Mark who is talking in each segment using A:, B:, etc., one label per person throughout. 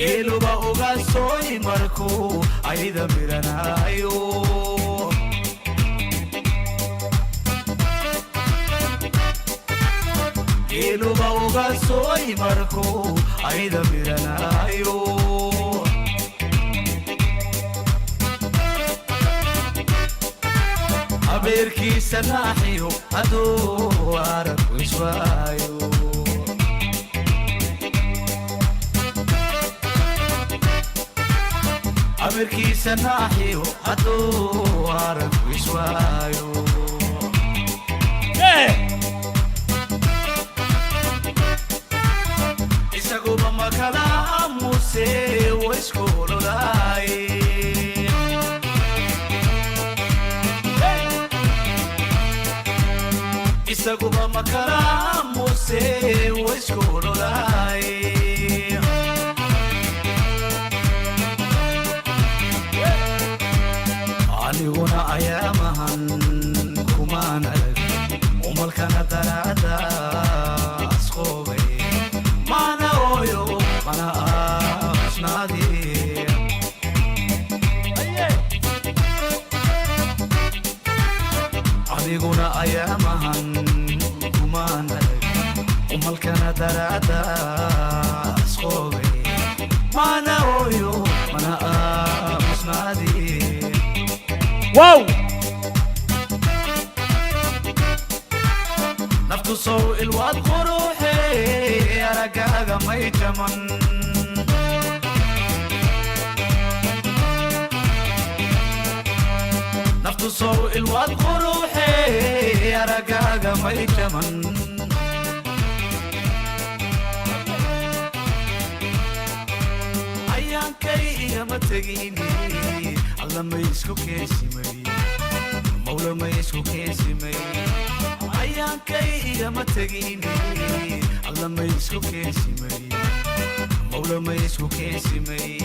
A: geeluba uga sooy markuu ayda miranayo geeluba uga sooy markuu ayda miranayo abeerkiisa naaxiyo hadduu aragku iswaayo abeerkiisa naaxiyo hadduu aragku iswaayo isaguba makala amuse waiskuololaaye isaguba makala amuse waiskuololaaye aniguna ayaamahan kumaan arag umalkana daraada asqoobay mana ooyo mana aasnaadi aniguna ayaamahan kumaan arag umalkana daraada asqoobay mana ooyo mana aasnaadi wow naftu sow ilwaad quruxe aragaaga may jaman naftu sow ilwaad quruxe aragaaga may jaman ayaankay igama tegini alla may isku keensimay mawla may isku keensimay ayaankay igama tegini alla may isku keensimay mawla may isku keensimay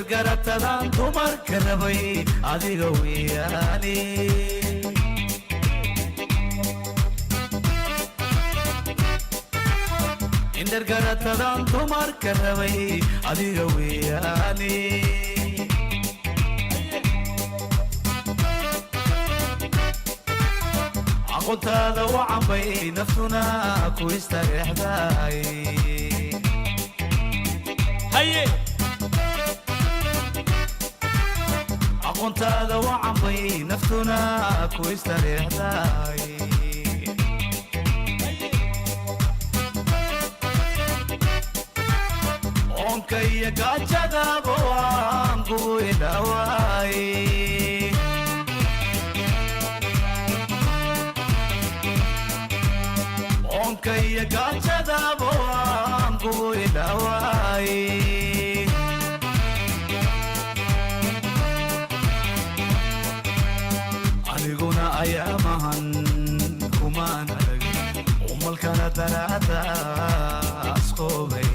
A: garatadan dumarka rabay adiga weeyaane indar garatadan dumarka rabay adiga weeyaane aqoontaada wacan bay naftuna ku istareexday haye aqoontaada wacan bay naftuna ku istareexday onkaya gaajadaaba waan kugu idhawaaye onkaya gaajadaaba waan kugu idhawaaye aniguna ayaamahan kumaan arag umalkana daraada asqoobay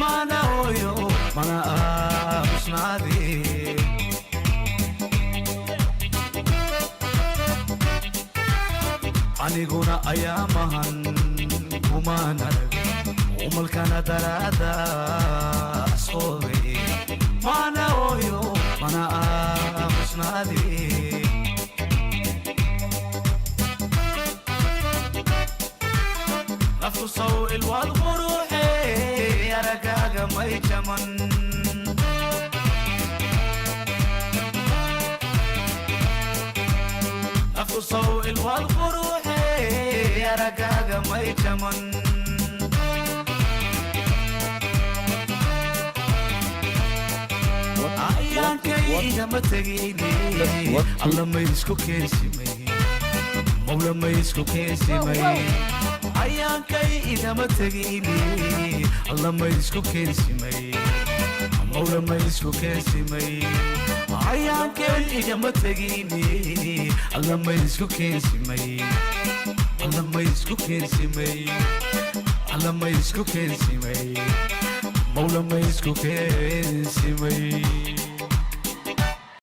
A: mana ooyo mana aasnaadi aniguna ayaamahan kumaan arag umalkana daraada asqoobay mana ooyo mana aasnaadi naftu sow ilwaad quruxe aragaaga may jaman naftu sow ilwaad quruxe aragaaga may jaman ayaankay igama tegini alla may isku keensimay mawla may isku keensimay ayaankay igama tegini alla may isku keensimay mawla ma isku keensimay ayaankeen igama tegini alla ma isku keensimay alla ma isku keensimay alla ma isku keensimay mawla ma isku keensimay